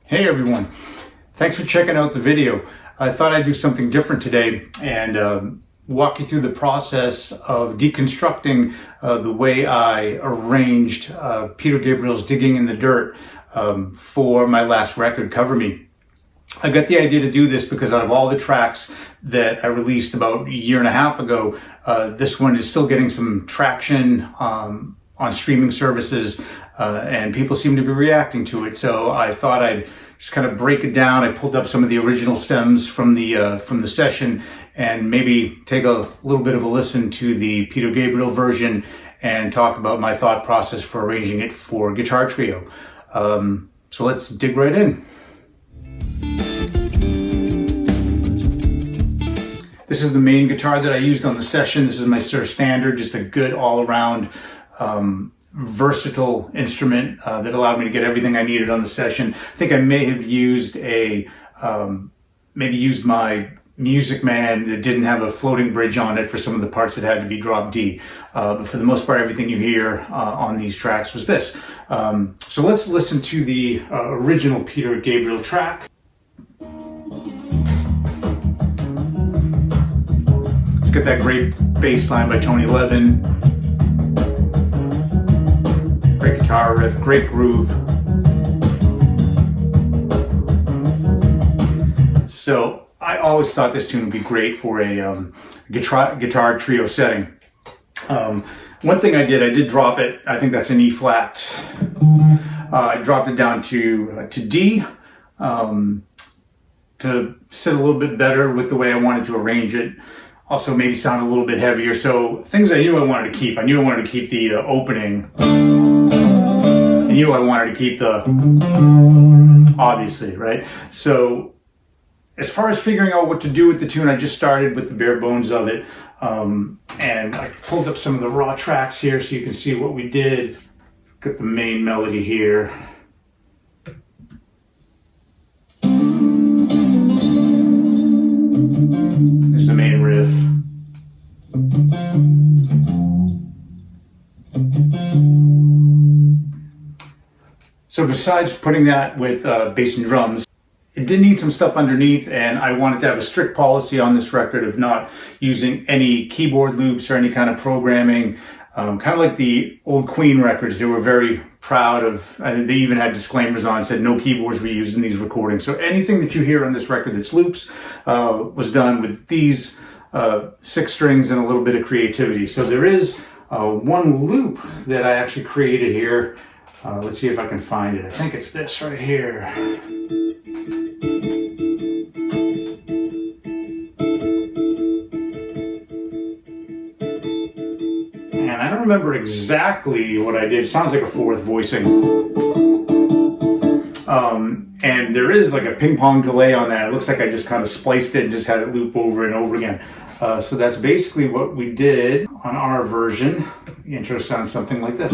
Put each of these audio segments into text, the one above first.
Hey everyone, thanks for checking out the video. I thought I'd do something different today and walk you through the process of deconstructing the way I arranged Peter Gabriel's Digging in the Dirt for my last record, Cover Me. I got the idea to do this because out of all the tracks that I released about a year and a half ago, this one is still getting some traction on streaming services, and people seem to be reacting to it. So I thought I'd just kind of break it down. I pulled up some of the original stems from the session and maybe take a little bit of a listen to the Peter Gabriel version and talk about my thought process for arranging it for guitar trio. So let's dig right in. This is the main guitar that I used on the session. This is my Sir Standard, just a good all-around versatile instrument that allowed me to get everything I needed on the session. I think I may have used my Music Man that didn't have a floating bridge on it for some of the parts that had to be drop D. But for the most part, everything you hear on these tracks was this. So let's listen to the original Peter Gabriel track. Let's get that great bass line by Tony Levin. Great guitar riff, great groove. So I always thought this tune would be great for a guitar trio setting. One thing I did drop it. I think that's an E flat. I dropped it down to D to sit a little bit better with the way I wanted to arrange it. Also maybe sound a little bit heavier. So things I knew I wanted to keep. I knew I wanted to keep the opening. I knew I wanted to keep the, obviously, right? So as far as figuring out what to do with the tune, I just started with the bare bones of it. And I pulled up some of the raw tracks here so you can see what we did. Got the main melody here. There's the main riff. So besides putting that with bass and drums, it did need some stuff underneath, and I wanted to have a strict policy on this record of not using any keyboard loops or any kind of programming. Kind of like the old Queen records, they were very proud of, they even had disclaimers on, said no keyboards were used in these recordings. So anything that you hear on this record that's loops was done with these 6 strings and a little bit of creativity. So there is one loop that I actually created here. Let's see if I can find it. I think it's this right here. And I don't remember exactly what I did. It sounds like a 4th voicing. And there is like a ping pong delay on that. It looks like I just kind of spliced it and just had it loop over and over again. So that's basically what we did on our version. The intro sounds something like this.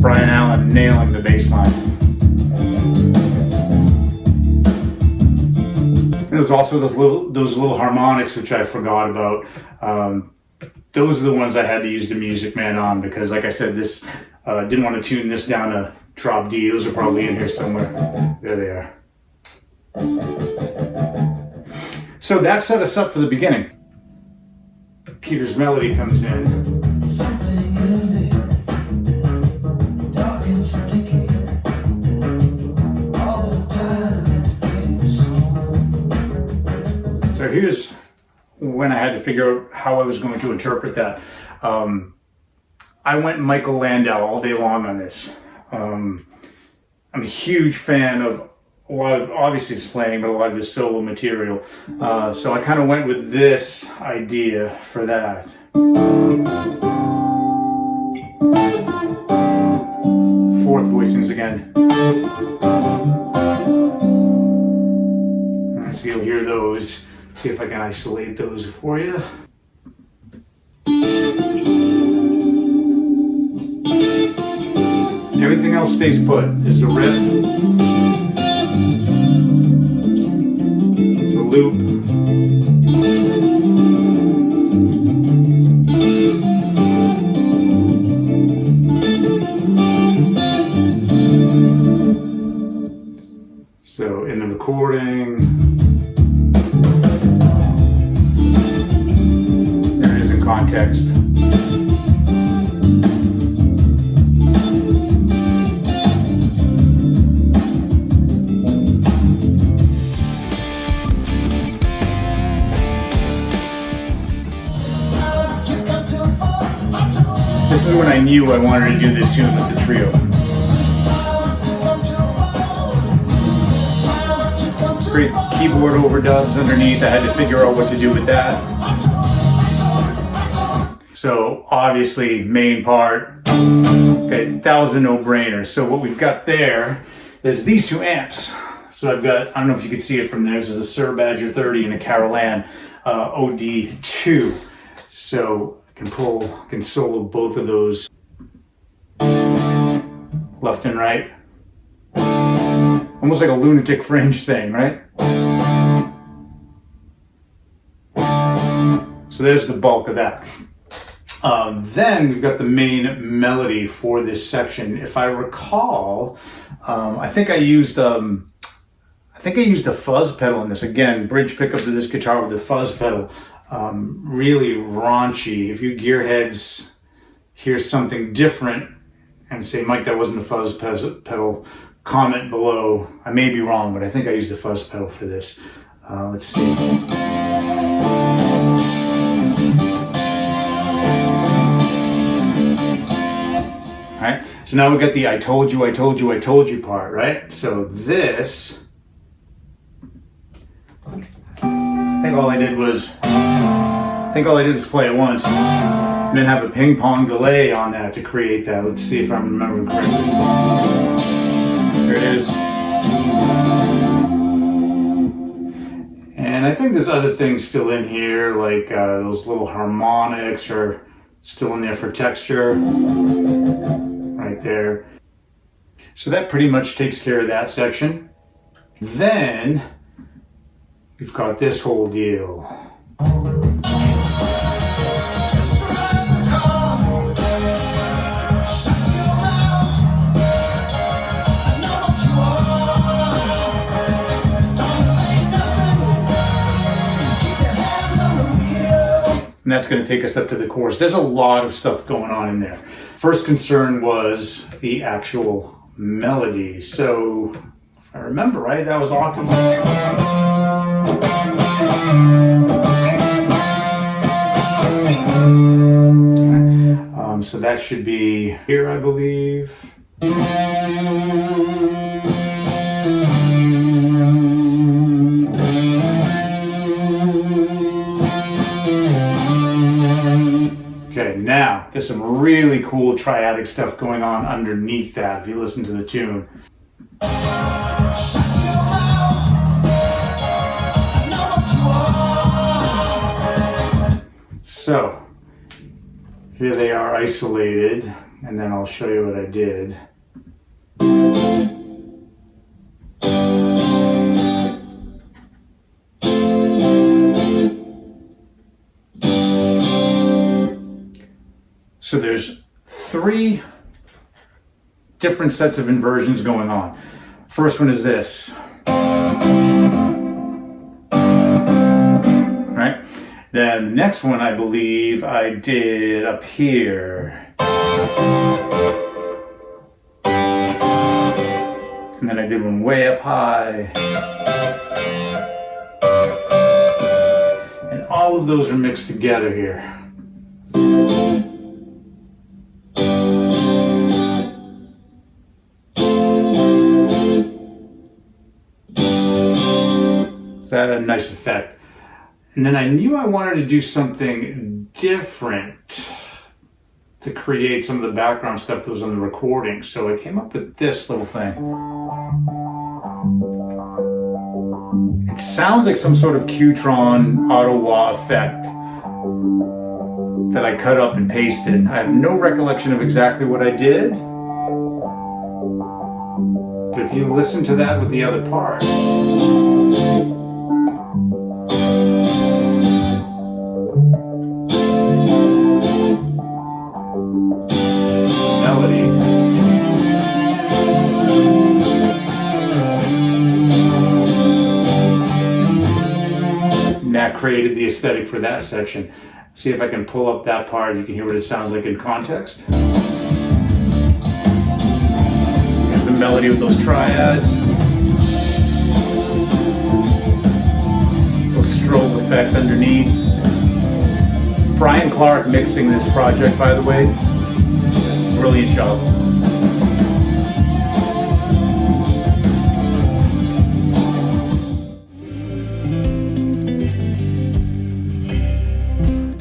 Brian Allen nailing the bass line. And there's also those little harmonics which I forgot about. Those are the ones I had to use the Music Man on because, like I said, this didn't want to tune this down to drop D. Those are probably in here somewhere. There they are. So that set us up for the beginning. Peter's melody comes in. So here's when I had to figure out how I was going to interpret that. I went Michael Landau all day long on this. I'm a huge fan of a lot of, obviously his playing, but a lot of his solo material. So I kind of went with this idea for that. 4th voicings again. All right, so you'll hear those. See if I can isolate those for you. Everything else stays put. There's a riff. It's a loop. in the recording. There it is in context. This is when I knew I wanted to do this tune with the trio. Great keyboard overdubs underneath. I had to figure out what to do with that. So obviously main part, okay, 1,000 no-brainers. So what we've got there is these two amps. So I've got, I don't know if you can see it from there, this is a Sir Badger 30 and a Carol Ann OD2. So I can solo both of those left and right. Almost like a lunatic fringe thing, right? So there's the bulk of that. Then we've got the main melody for this section. If I recall, I think I used a fuzz pedal in this. Again, bridge pickup to this guitar with the fuzz pedal. Really raunchy. If you gearheads hear something different and say, Mike, that wasn't a fuzz pedal, comment below. I may be wrong, but I think I used a fuzz pedal for this. Let's see. All right, so now we've got the I told you, I told you, I told you part, right? So this, I think all I did was play it once and then have a ping pong delay on that to create that. Let's see if I'm remembering correctly. Here it is. And I think there's other things still in here, like those little harmonics are still in there for texture. Right there. So that pretty much takes care of that section. Then we've got this whole deal. And that's going to take us up to the chorus. There's a lot of stuff going on in there. First concern was the actual melody. So, if I remember right, that was octave. Okay. So that should be here, I believe. Okay, now there's some really cool triadic stuff going on underneath that if you listen to the tune. So, here they are isolated, and then I'll show you what I did. So there's 3 different sets of inversions going on. First one is this. Right? Then the next one I believe I did up here. And then I did one way up high. And all of those are mixed together here. That had a nice effect. And then I knew I wanted to do something different to create some of the background stuff that was on the recording. So I came up with this little thing. It sounds like some sort of Qtron auto-wah effect that I cut up and pasted. I have no recollection of exactly what I did. But if you listen to that with the other parts, melody. that created the aesthetic for that section. See if I can pull up that part. You can hear what it sounds like in context. There's the melody of those triads. Little strobe effect underneath. Brian Clark mixing this project, by the way. Brilliant job.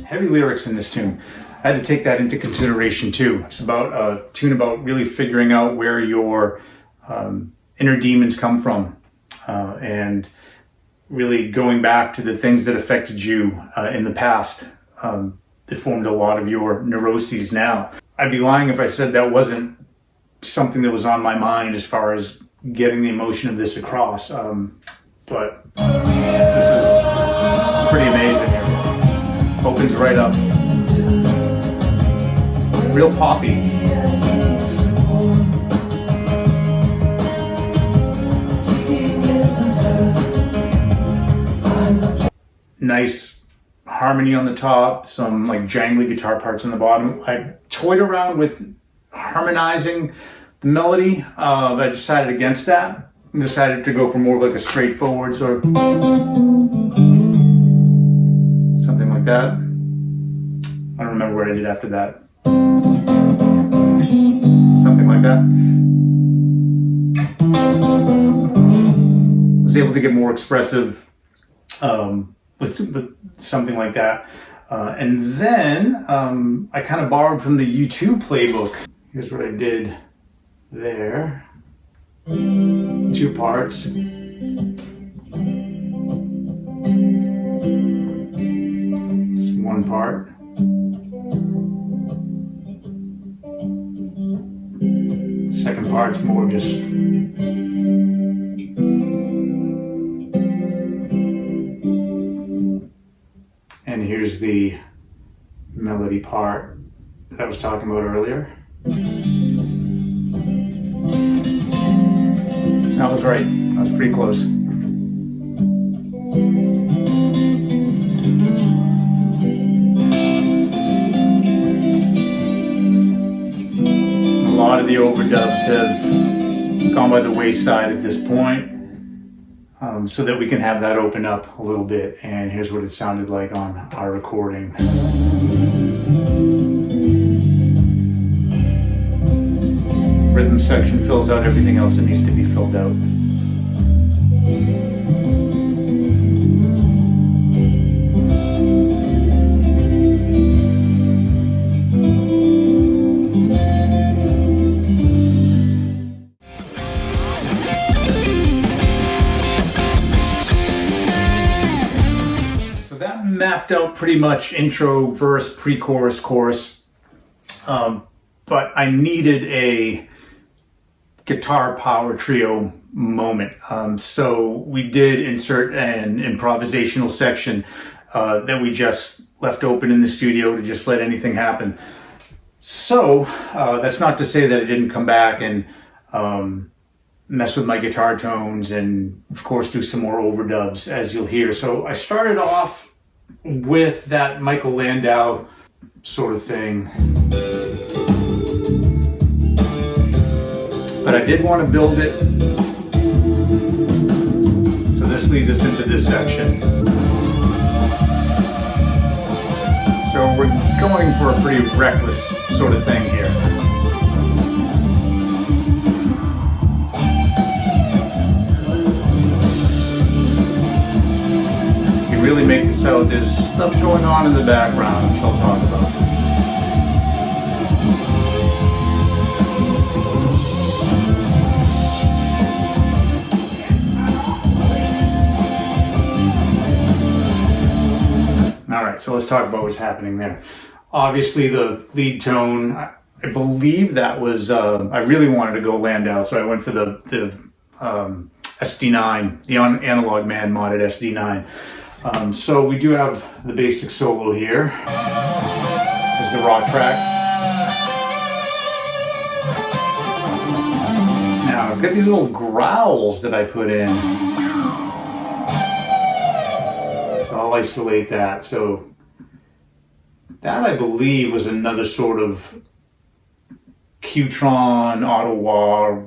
Heavy lyrics in this tune. I had to take that into consideration too. It's about a tune about really figuring out where your inner demons come from, and really going back to the things that affected you in the past that formed a lot of your neuroses now. I'd be lying if I said that wasn't something that was on my mind as far as getting the emotion of this across. But this is pretty amazing here. Opens right up. Real poppy. Nice harmony on the top, some like jangly guitar parts on the bottom. I toyed around with harmonizing the melody, but I decided against that. I decided to go for more of like a straightforward sort of something like that. I don't remember what I did after that. Something like that. I was able to get more expressive with something like that. And then I kind of borrowed from the U2 playbook. Here's what I did there. 2 parts. It's 1 part. Second part's more just and here's the melody part that I was talking about earlier. That was right. That was pretty close. A lot of the overdubs have gone by the wayside at this point, so that we can have that open up a little bit. And here's what it sounded like on our recording. Rhythm section fills out everything else that needs to be filled out. So that mapped out pretty much intro, verse, pre-chorus, chorus. But I needed a guitar power trio moment. So we did insert an improvisational section that we just left open in the studio to just let anything happen. So that's not to say that I didn't come back and mess with my guitar tones and of course do some more overdubs, as you'll hear. So I started off with that Michael Landau sort of thing. But I did want to build it. So this leads us into this section. So we're going for a pretty reckless sort of thing here. You really make this out. There's stuff going on in the background, which I'll talk about. All right, so let's talk about what's happening there. Obviously, the lead tone, I believe that was, I really wanted to go Landau, so I went for the SD9, the Analog Man modded SD9. So we do have the basic solo here. There's the raw track. Now, I've got these little growls that I put in. So I'll isolate that. So that, I believe, was another sort of Qtron, Ottawa,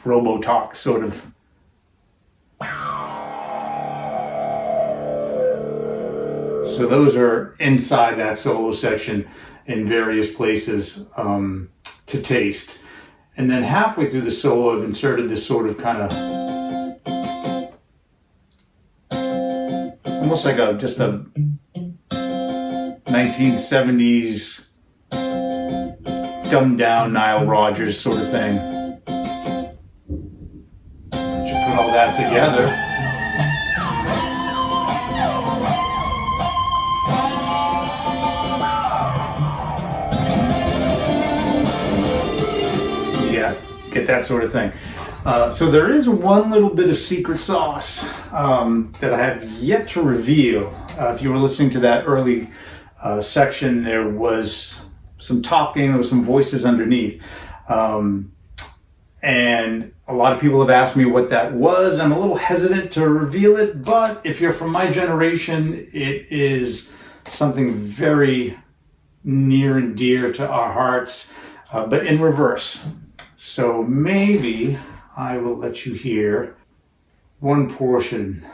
Robotalk sort of. So those are inside that solo section in various places to taste. And then halfway through the solo, I've inserted this sort of kind of, almost like just a 1970s dumbed down Nile Rodgers sort of thing. You put all that together. Yeah, get that sort of thing. So there is one little bit of secret sauce that I have yet to reveal. If you were listening to that early section, there was some talking, there was some voices underneath. And a lot of people have asked me what that was. I'm a little hesitant to reveal it, but if you're from my generation, it is something very near and dear to our hearts, but in reverse. So maybe I will let you hear one portion,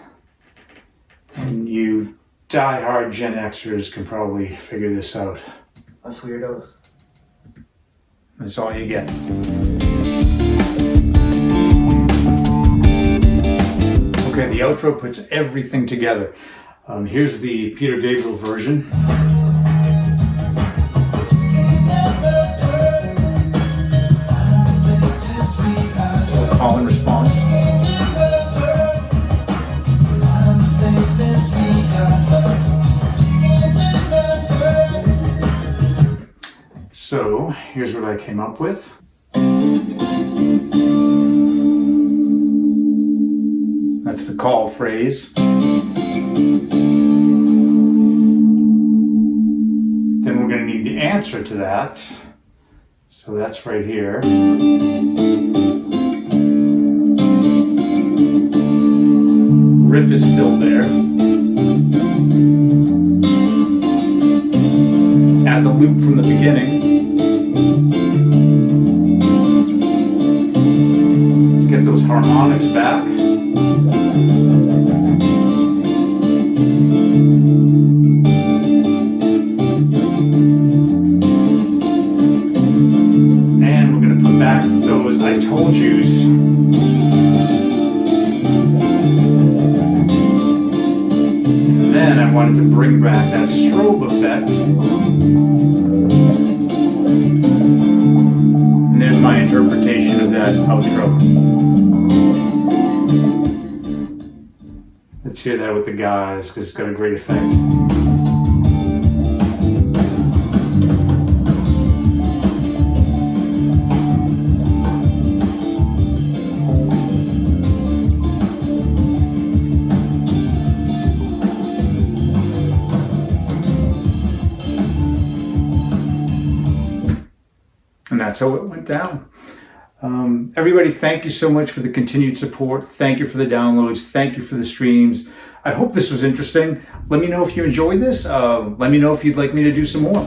and you die-hard Gen Xers can probably figure this out. Us weirdos. That's all you get. Okay, the outro puts everything together. Here's the Peter Gabriel version. Call and response. So here's what I came up with. That's the call phrase. Then we're going to need the answer to that. So that's right here. Riff is still there. Add the loop from the beginning. Let's get those harmonics back. And we're going to put back those I told yous. Then I wanted to bring back that strobe effect. And there's my interpretation of that outro. Let's hear that with the guys, because it's got a great effect. And that's how it went down. Everybody, thank you so much for the continued support. Thank you for the downloads. Thank you for the streams. I hope this was interesting. Let me know if you enjoyed this. Let me know if you'd like me to do some more.